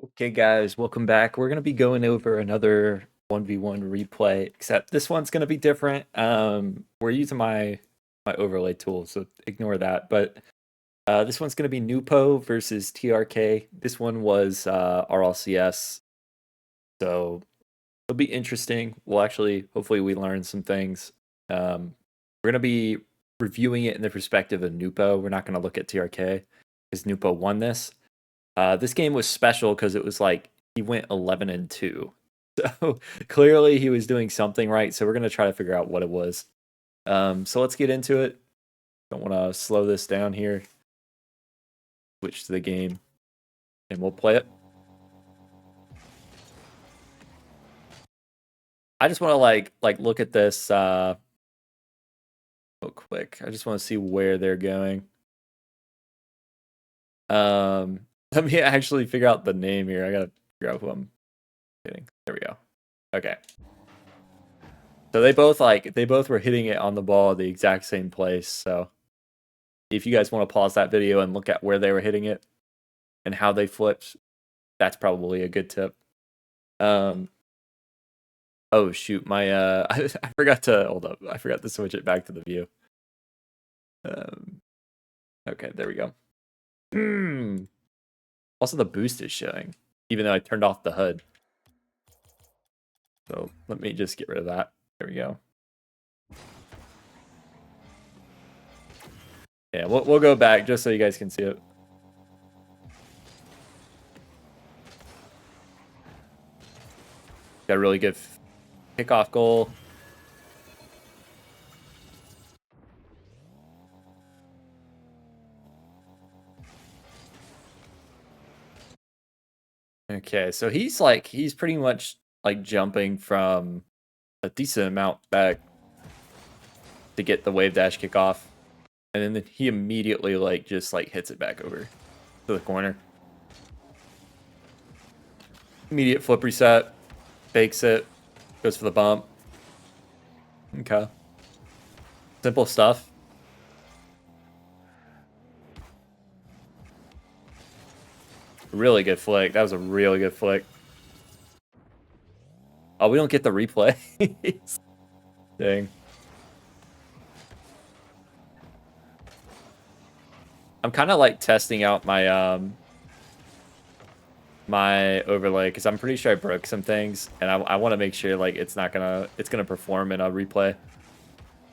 Okay, guys, welcome back. We're going to be going over another 1v1 replay, except this one's going to be different. We're using my overlay tool, so ignore that. But this one's going to be NWPO versus TRK. This one was RLCS, so it'll be interesting. We'll actually, hopefully we learn some things. We're going to be reviewing it in the perspective of NWPO. We're not going to look at TRK because NWPO won this. This game was special because it was like he went 11-2. So clearly he was doing something right. So we're going to try to figure out what it was. So let's get into it. Don't want to slow this down here. Switch to the game and we'll play it. I just want to like look at this real quick. I just want to see where they're going. Let me actually figure out the name here. I gotta figure out who I'm hitting. There we go. Okay. So they both were hitting it on the ball at the exact same place. So if you guys want to pause that video and look at where they were hitting it and how they flipped, that's probably a good tip. Oh shoot, my I forgot to hold up. I forgot to switch it back to the view. Okay, there we go. Also, the boost is showing, even though I turned off the HUD. So let me just get rid of that. There we go. Yeah, we'll go back just so you guys can see it. Got a really good kickoff goal. Okay, so he's pretty much like jumping from a decent amount back to get the wave dash kickoff. And then he immediately just hits it back over to the corner. Immediate flip reset, fakes it, goes for the bump. Okay. Simple stuff. Really good flick. That was a really good flick. Oh, we don't get the replay. Dang. I'm kind of like testing out my my overlay because I'm pretty sure I broke some things, and I want to make sure like it's gonna perform in a replay.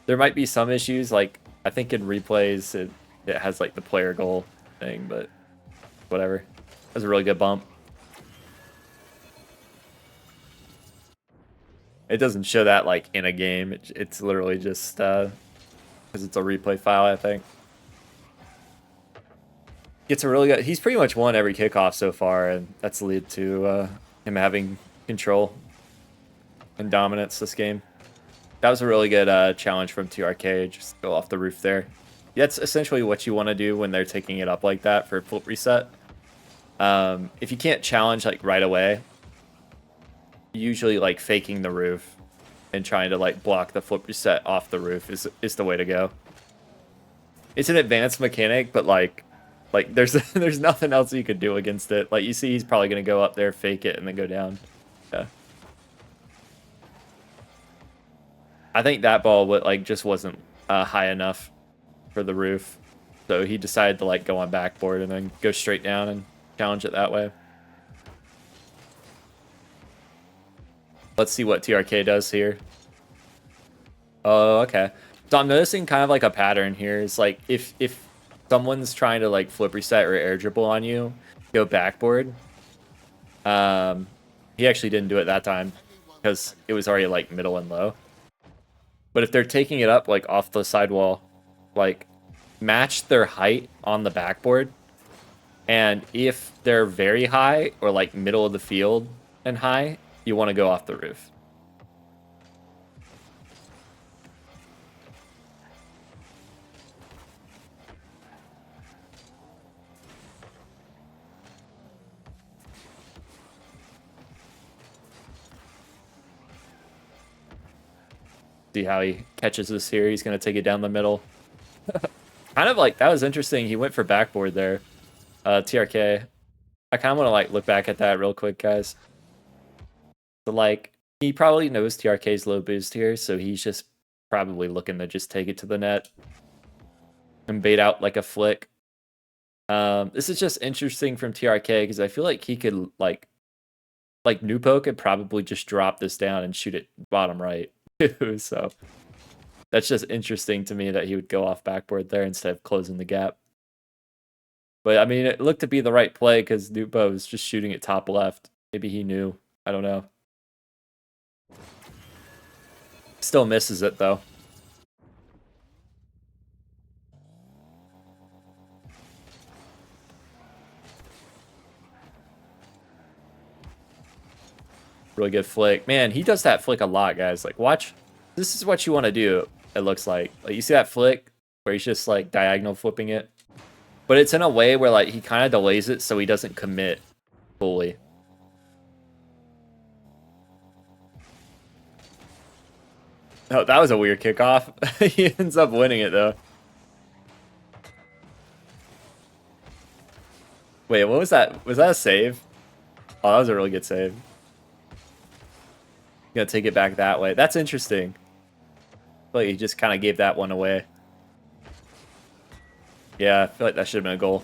There might be some issues, like I think in replays it has like the player goal thing, but whatever. That was a really good bump. It doesn't show that like in a game. It's literally just because it's a replay file, I think. Gets a really good. He's pretty much won every kickoff so far, and that's led to him having control and dominance this game. That was a really good challenge from TRK. Just go off the roof there. That's essentially what you want to do when they're taking it up like that for flip reset. If you can't challenge like right away, usually like faking the roof and trying to like block the flip reset off the roof is the way to go. It's an advanced mechanic, but like there's there's nothing else you could do against it. Like you see, he's probably gonna go up there, fake it, and then go down. Yeah. I think that ball just wasn't high enough for the roof, so he decided to like go on backboard and then go straight down and challenge it that way. Let's see what TRK does here. Oh, okay. So I'm noticing kind of like a pattern here. It's like if someone's trying to like flip reset or air dribble on you, go backboard. He actually didn't do it that time because it was already like middle and low. But if they're taking it up like off the sidewall, like match their height on the backboard. And if they're very high or like middle of the field and high, you want to go off the roof. See how he catches this here. He's going to take it down the middle. Kind of like, that was interesting. He went for backboard there. TRK. I kind of want to like look back at that real quick, guys. So like he probably knows TRK's low boost here, so he's just probably looking to just take it to the net and bait out like a flick. This is just interesting from TRK because I feel like he could like NWPO could probably just drop this down and shoot it bottom right. So that's just interesting to me that he would go off backboard there instead of closing the gap. But I mean, it looked to be the right play because NWPO was just shooting it top left. Maybe he knew. I don't know. Still misses it though. Really good flick. Man, he does that flick a lot, guys. Like, watch. This is what you want to do, it looks like. Like, you see that flick where he's just, like, diagonal flipping it? But it's in a way where, like, he kind of delays it so he doesn't commit fully. Oh, that was a weird kickoff. He ends up winning it, though. Wait, what was that? Was that a save? Oh, that was a really good save. Gonna take it back that way. That's interesting. But he just kind of gave that one away. Yeah, I feel like that should have been a goal.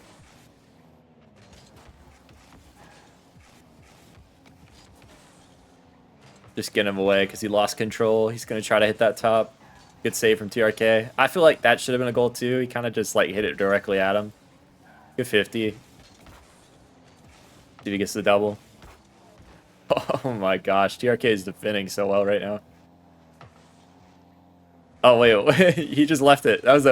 Just get him away because he lost control. He's gonna try to hit that top. Good save from TRK. I feel like that should have been a goal too. He kind of just like hit it directly at him. Good 50. See if he gets the double. Oh my gosh, TRK is defending so well right now. Oh wait, he just left it. That was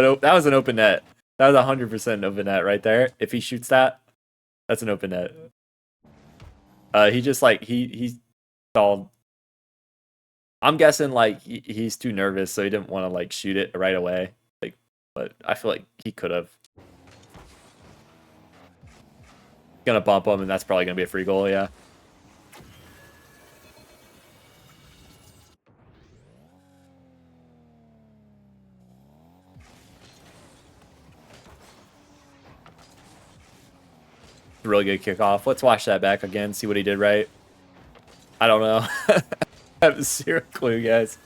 an open net. That was 100% an open net right there. If he shoots that, that's an open net. He just like he stalled. I'm guessing like he's too nervous, so he didn't want to like shoot it right away. Like, but I feel like he could have. Gonna bump him, and that's probably gonna be a free goal. Yeah. Really good kickoff. Let's watch that back again, see what he did right. I don't know. I have zero clue, guys.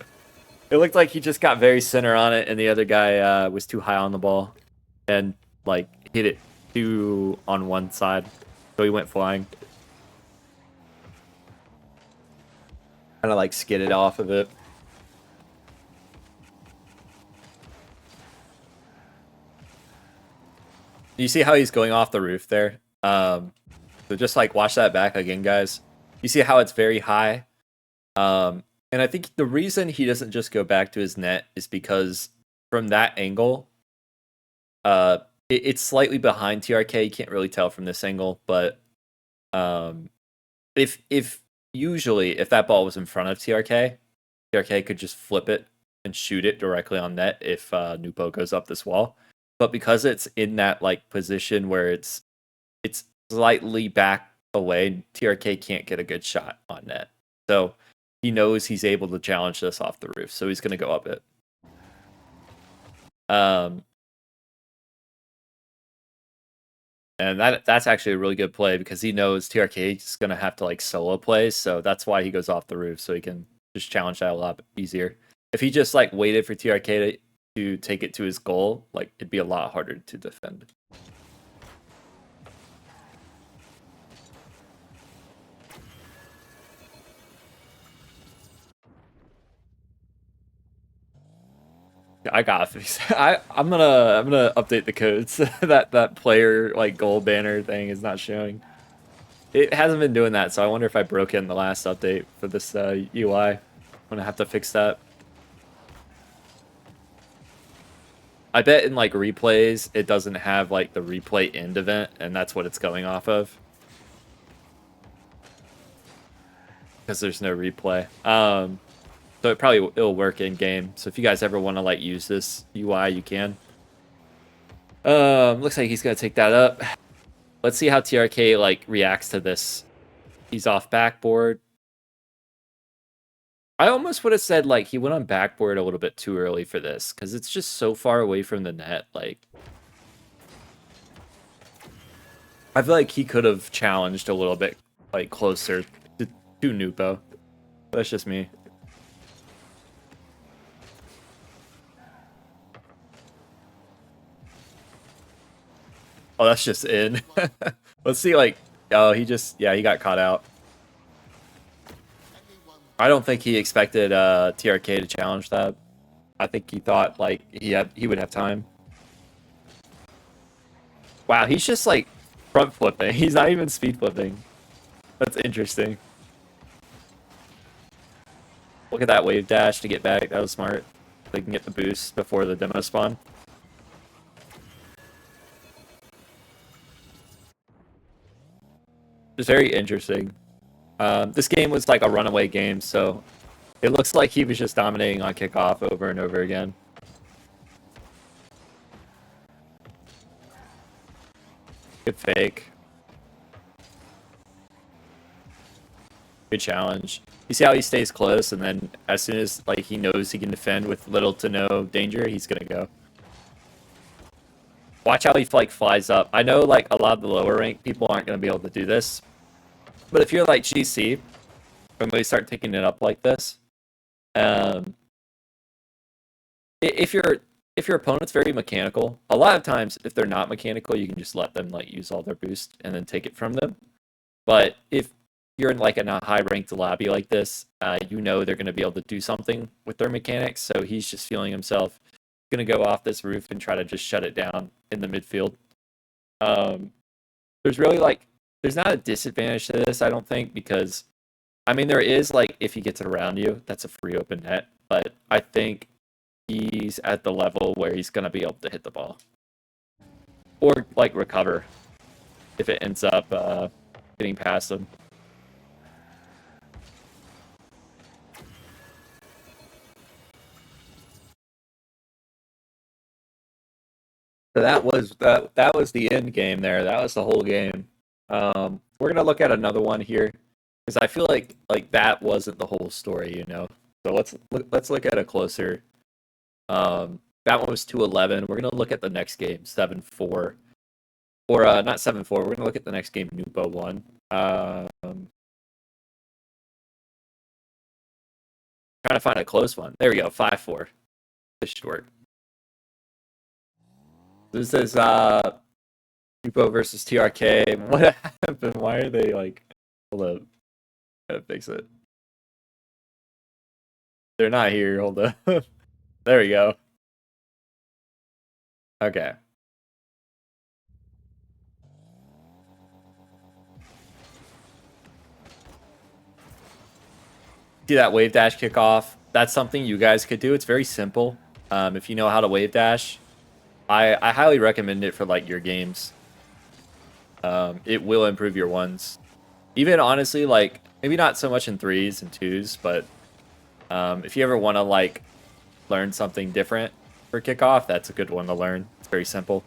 It looked like he just got very center on it, and the other guy was too high on the ball and like hit it too on one side, so he went flying. Kind of like skidded off of it. You see how he's going off the roof there? So just like watch that back again, guys. You see how it's very high? And I think the reason he doesn't just go back to his net is because from that angle, it's slightly behind TRK. You can't really tell from this angle, but if usually if that ball was in front of TRK, TRK could just flip it and shoot it directly on net if NWPO goes up this wall. But because it's in that like position where it's slightly back away, TRK can't get a good shot on net. So he knows he's able to challenge this off the roof, so he's going to go up it. And that's actually a really good play because he knows TRK is going to have to like solo play, so that's why he goes off the roof, so he can just challenge that a lot easier. If he just like waited for TRK to take it to his goal, like it'd be a lot harder to defend. I got fix. I'm gonna update the codes. that player like goal banner thing is not showing. It hasn't been doing that, so I wonder if I broke it in the last update for this UI. I'm gonna have to fix that. I bet in like replays it doesn't have like the replay end event, and that's what it's going off of. Because there's no replay. So it'll work in game. So if you guys ever want to like use this UI, you can. Looks like he's gonna take that up. Let's see how TRK like reacts to this. He's off backboard. I almost would have said like he went on backboard a little bit too early for this because it's just so far away from the net. Like, I feel like he could have challenged a little bit like closer to NWPO. That's just me. Oh, that's just in. Let's see, like, oh, he got caught out. I don't think he expected TRK to challenge that. I think he thought like he would have time. Wow, he's just like front flipping. He's not even speed flipping. That's interesting. Look at that wave dash to get back. That was smart. They can get the boost before the demo spawn. It's very interesting. This game was like a runaway game, so it looks like he was just dominating on kickoff over and over again. Good fake. Good challenge. You see how he stays close, and then as soon as like he knows he can defend with little to no danger, he's gonna go. Watch how he like flies up. I know like a lot of the lower rank people aren't gonna be able to do this, but if you're like GC, when we start taking it up like this, if your opponent's very mechanical, a lot of times if they're not mechanical, you can just let them like use all their boost and then take it from them. But if you're in like in a high ranked lobby like this, you know they're going to be able to do something with their mechanics. So he's just feeling himself going to go off this roof and try to just shut it down in the midfield. There's really like there's not a disadvantage to this, I don't think, because I mean there is like if he gets it around you, that's a free open net. But I think he's at the level where he's going to be able to hit the ball or like recover if it ends up getting past him. So that was the end game there. That was the whole game. We're gonna look at another one here because I feel like that wasn't the whole story, you know. So let's look at a closer. That one was 2-11. We're gonna look at the next game, 7-4, or not 7-4. We're gonna look at the next game, NWPO 1. Trying to find a close one. There we go, 5-4. This should work. This is NWPO versus TRK. What happened? Why are they like? Hold up, gotta fix it. They're not here. Hold up. There we go. Okay. See that wave dash kickoff? That's something you guys could do. It's very simple. If you know how to wave dash, I highly recommend it for like your games. It will improve your ones. Even honestly, like maybe not so much in 3s and 2s, but if you ever want to like learn something different for kickoff, that's a good one to learn. It's very simple.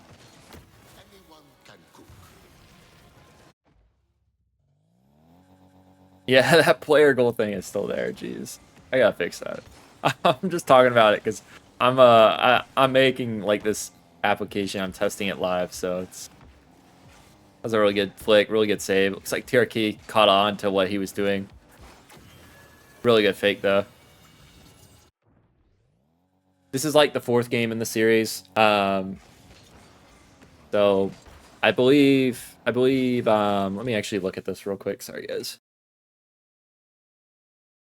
Yeah, that player goal thing is still there. Jeez, I gotta fix that. I'm just talking about it because I'm making like this application. I'm testing it live, so it's that was a really good flick, really good save. Looks like TRK caught on to what he was doing. Really good fake though. This is like the 4th game in the series. So I believe let me actually look at this real quick. Sorry guys.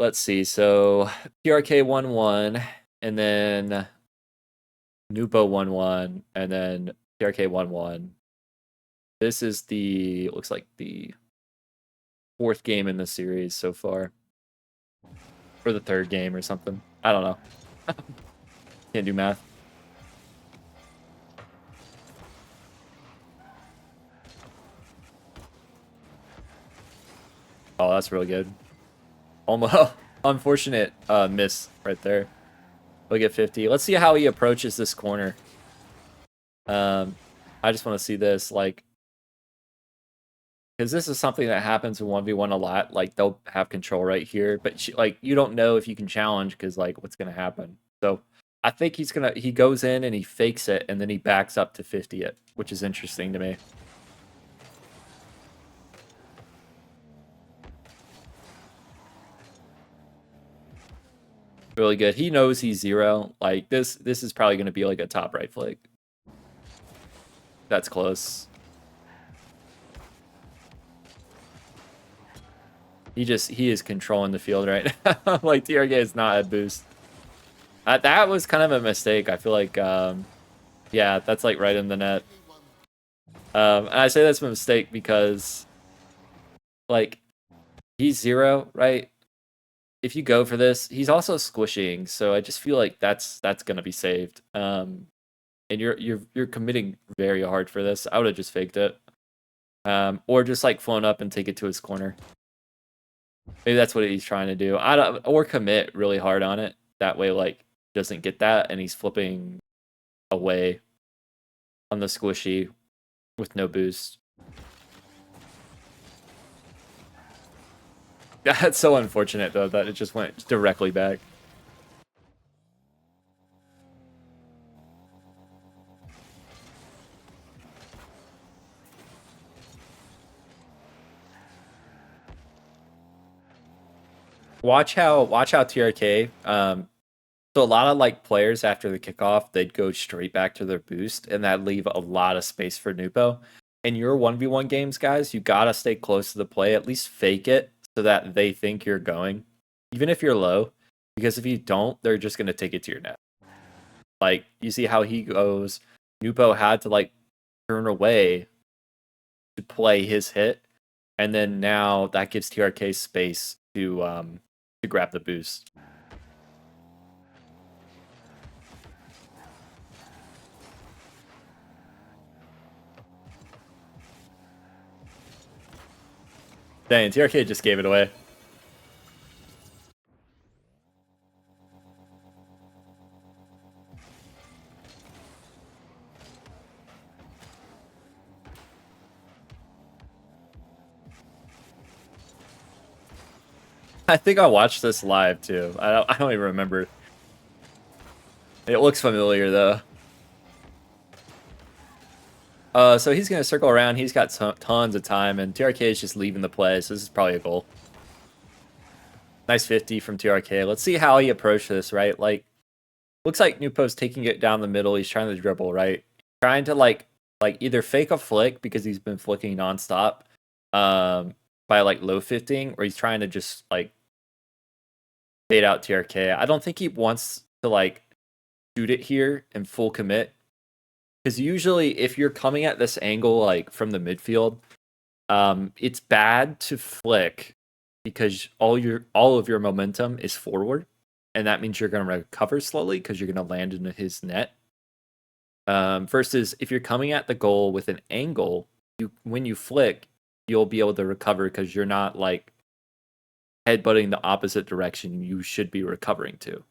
Let's see. So TRK 1-1 and then NWPO 1-1 and then TRK 1-1. This is looks like the 4th game in the series so far. Or the 3rd game or something. I don't know. Can't do math. Oh, that's really good. Almost unfortunate miss right there. We'll get 50. Let's see how he approaches this corner. I just want to see this, like, because this is something that happens in 1v1 a lot. Like, they'll have control right here, but like you don't know if you can challenge because like what's gonna happen. So I think he goes in and he fakes it and then he backs up to 50 it, which is interesting to me. Really good. He knows he's 0. Like this is probably going to be like a top right flick. That's close. He is controlling the field right now. Like TRK is not at boost. That was kind of a mistake. I feel like yeah, that's like right in the net. And I say that's a mistake because like he's 0, right? If you go for this, he's also squishing, so I just feel like that's gonna be saved. And you're committing very hard for this. I would have just faked it. Or just like flown up and take it to his corner. Maybe that's what he's trying to do. Or commit really hard on it. That way, like, doesn't get that, and he's flipping away on the squishy with no boost. That's so unfortunate though that it just went directly back. Watch how TRK. So a lot of like players after the kickoff, they'd go straight back to their boost, and that leave a lot of space for NWPO. In your 1v1 games, guys, you gotta stay close to the play. At least fake it so that they think you're going, even if you're low. Because if you don't, they're just gonna take it to your net. Like you see how he goes. NWPO had to like turn away to play his hit, and then now that gives TRK space to grab the boost. Dang, TRK just gave it away. I think I watched this live too. I don't even remember. It looks familiar though. So he's gonna circle around. He's got tons of time, and TRK is just leaving the play. So this is probably a goal. Nice 50 from TRK. Let's see how he approached this. Right, like looks like NWPO's taking it down the middle. He's trying to dribble. Right, trying to like either fake a flick because he's been flicking nonstop, by like low 50ing, or he's trying to just like fade out TRK. I don't think he wants to like shoot it here and full commit. Because usually if you're coming at this angle like from the midfield, it's bad to flick because all of your momentum is forward. And that means you're gonna recover slowly because you're gonna land into his net. Versus if you're coming at the goal with an angle, when you flick, you'll be able to recover because you're not like headbutting the opposite direction you should be recovering to.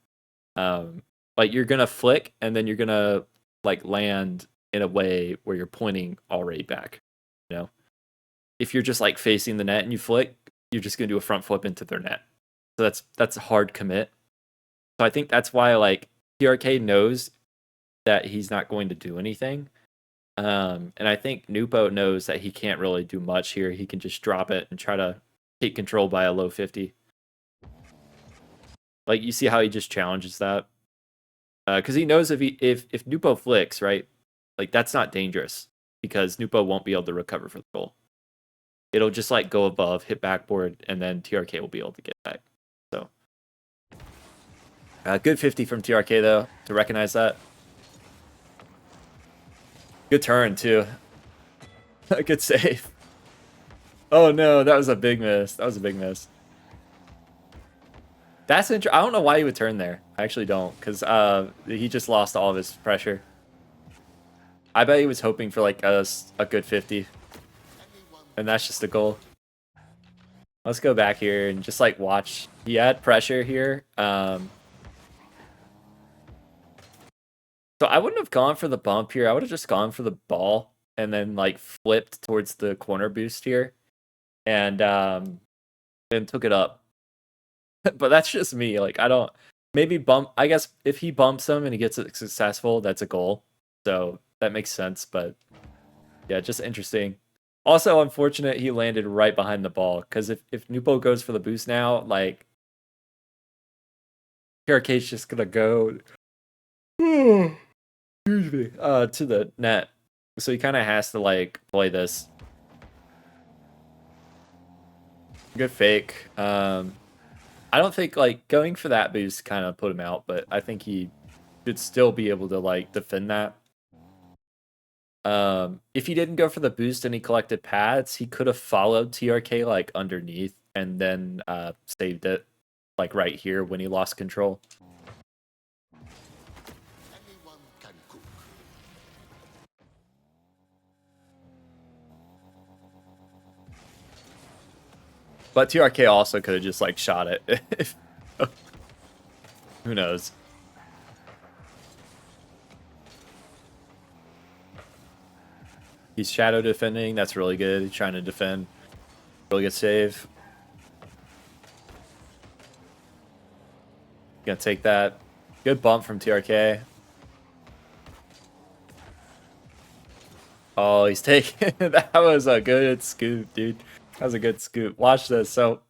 Like you're gonna flick and then you're gonna like land in a way where you're pointing already back. You know, if you're just like facing the net and you flick, you're just gonna do a front flip into their net. So that's a hard commit. So I think that's why like TRK knows that he's not going to do anything. And I think NWPO knows that he can't really do much here. He can just drop it and try to take control by a low 50. Like you see how he just challenges that. Because he knows if NWPO flicks, right, like that's not dangerous because NWPO won't be able to recover for the goal. It'll just like go above, hit backboard, and then TRK will be able to get back. So good 50 from TRK though to recognize that. Good turn too. Good save. Oh no, that was a big miss. That was a big miss. That's interesting. I don't know why he would turn there. I actually don't, because he just lost all of his pressure. I bet he was hoping for like a good 50. And that's just a goal. Let's go back here and just like watch. He had pressure here. So I wouldn't have gone for the bump here. I would have just gone for the ball and then like flipped towards the corner boost here. And then took it up. But that's just me. Like I don't maybe bump. I guess if he bumps him and he gets it successful, that's a goal. So that makes sense. But yeah, just interesting. Also unfortunate he landed right behind the ball because if NWPO goes for the boost now, like TRK's just gonna go excuse me, to the net. So he kind of has to like play this. Good fake. I don't think like going for that boost kind of put him out, but I think he should still be able to like defend that. If he didn't go for the boost and he collected pads, he could have followed TRK like underneath and then saved it like right here when he lost control. Anyone can cook. But TRK also could have just like shot it. Who knows? He's shadow defending. That's really good. He's trying to defend. Really good save. Gonna take that. Good bump from TRK. Oh, he's taking that was a good scoop, dude. That was a good scoop. Watch this. So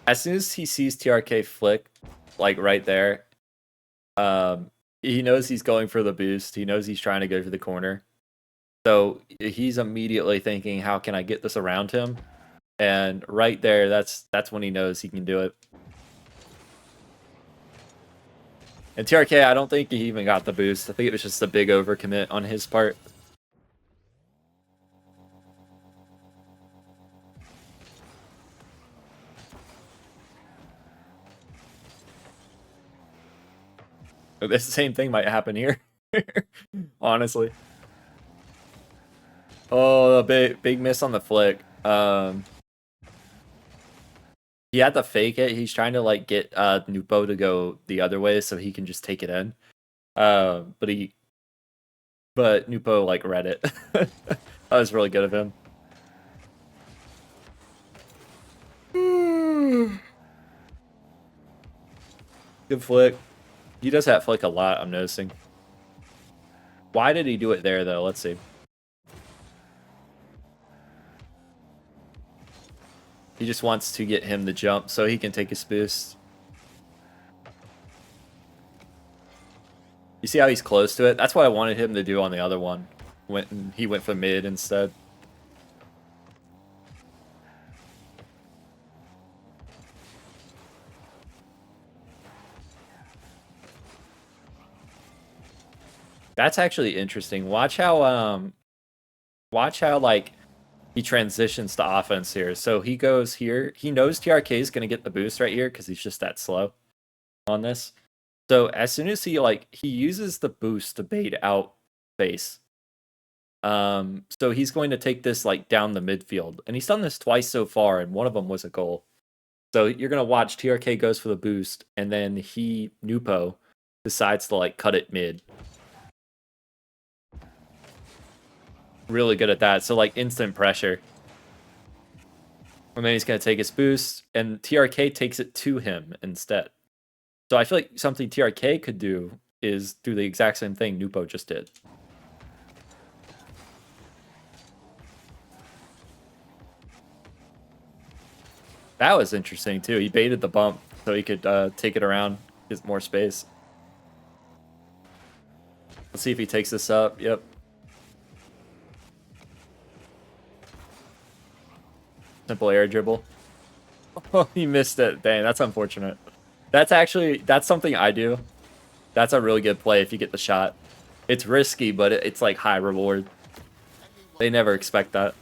as soon as he sees TRK flick, like right there, he knows he's going for the boost. He knows he's trying to go for the corner. So he's immediately thinking, how can I get this around him? And right there, that's when he knows he can do it. And TRK, I don't think he even got the boost. I think it was just a big overcommit on his part. The same thing might happen here. Honestly. Oh, a big miss on the flick. He had to fake it. He's trying to like get NWPO to go the other way so he can just take it in. But NWPO like read it. That was really good of him. Good flick. He does that flick a lot, I'm noticing. Why did he do it there, though? Let's see. He just wants to get him to jump so he can take his boost. You see how he's close to it? That's what I wanted him to do on the other one. He went for mid instead. That's actually interesting. Watch how like he transitions to offense here. So he goes here. He knows TRK is going to get the boost right here because he's just that slow on this. So as soon as he uses the boost to bait out face. So he's going to take this like down the midfield. And he's done this twice so far, and one of them was a goal. So you're going to watch TRK goes for the boost, and then NWPO decides to like cut it mid. Really good at that. So like instant pressure. And then he's going to take his boost, and TRK takes it to him instead. So I feel like something TRK could do is do the exact same thing NWPO just did. That was interesting too. He baited the bump so he could take it around, get more space. Let's see if he takes this up. Yep. Simple air dribble. Oh, he missed it. Dang, that's unfortunate. That's something I do. That's a really good play if you get the shot. It's risky, but it's like high reward. They never expect that.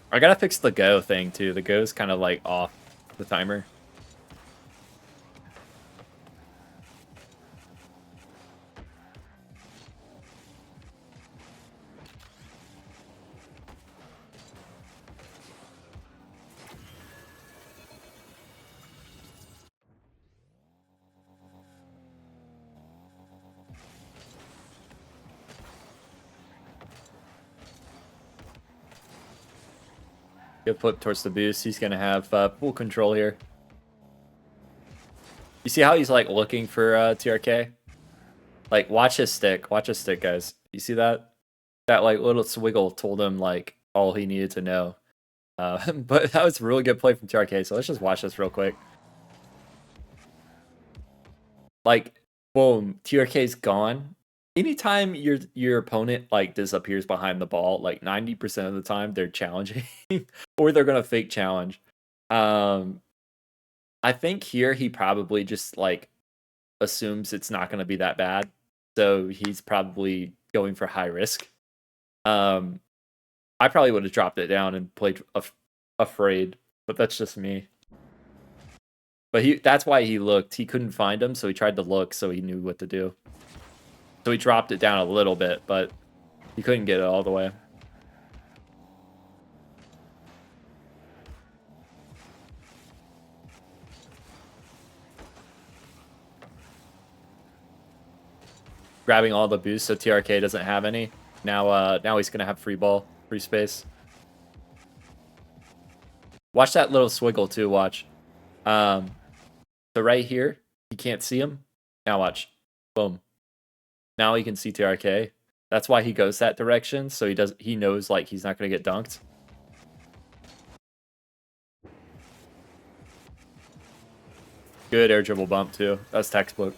I gotta fix the go thing too. The go's kind of like off the timer. Good flip towards the boost. He's gonna have full control here. You see how he's like looking for TRK? Like watch his stick. Watch his stick, guys. You see that? That like little swiggle told him like, all he needed to know. But that was a really good play from TRK, so let's just watch this real quick. Like, boom, TRK's gone. Anytime your opponent like disappears behind the ball, like 90% of the time they're challenging or they're gonna fake challenge. I think here he probably just like assumes it's not gonna be that bad, so he's probably going for high risk. I probably would have dropped it down and played afraid, but that's just me. But that's why he looked. He couldn't find him, so he tried to look so he knew what to do. So he dropped it down a little bit, but he couldn't get it all the way. Grabbing all the boosts so TRK doesn't have any. Now he's gonna have free ball, free space. Watch that little swiggle too, watch. So right here, you can't see him. Now watch. Boom. Now he can see TRK. That's why he goes that direction, so he knows like he's not gonna get dunked. Good air dribble bump too. That's textbook.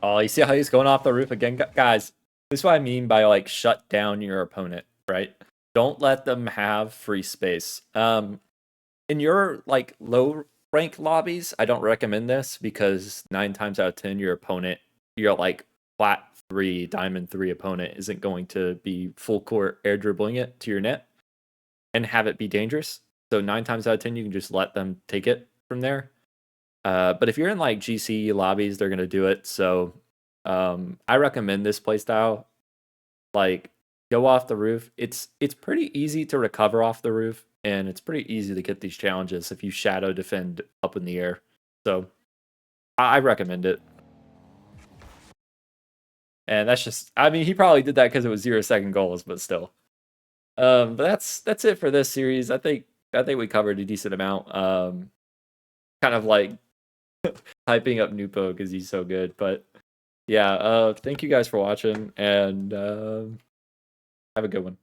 Oh, you see how he's going off the roof again? Guys, this is what I mean by like shut down your opponent, right? Don't let them have free space. In your like low rank lobbies, I don't recommend this because 9 times out of 10 your opponent, your like flat 3, diamond 3 opponent isn't going to be full court air dribbling it to your net and have it be dangerous. So 9 times out of 10 you can just let them take it from there. But if you're in like GC lobbies, they're gonna do it. So I recommend this playstyle. Like, go off the roof. It's pretty easy to recover off the roof, and it's pretty easy to get these challenges if you shadow defend up in the air. So I recommend it. And that's just, I mean, he probably did that because it was 0-second goals, but still. But that's it for this series. I think we covered a decent amount. Kind of like hyping up NWPO because he's so good. But yeah, thank you guys for watching, and have a good one.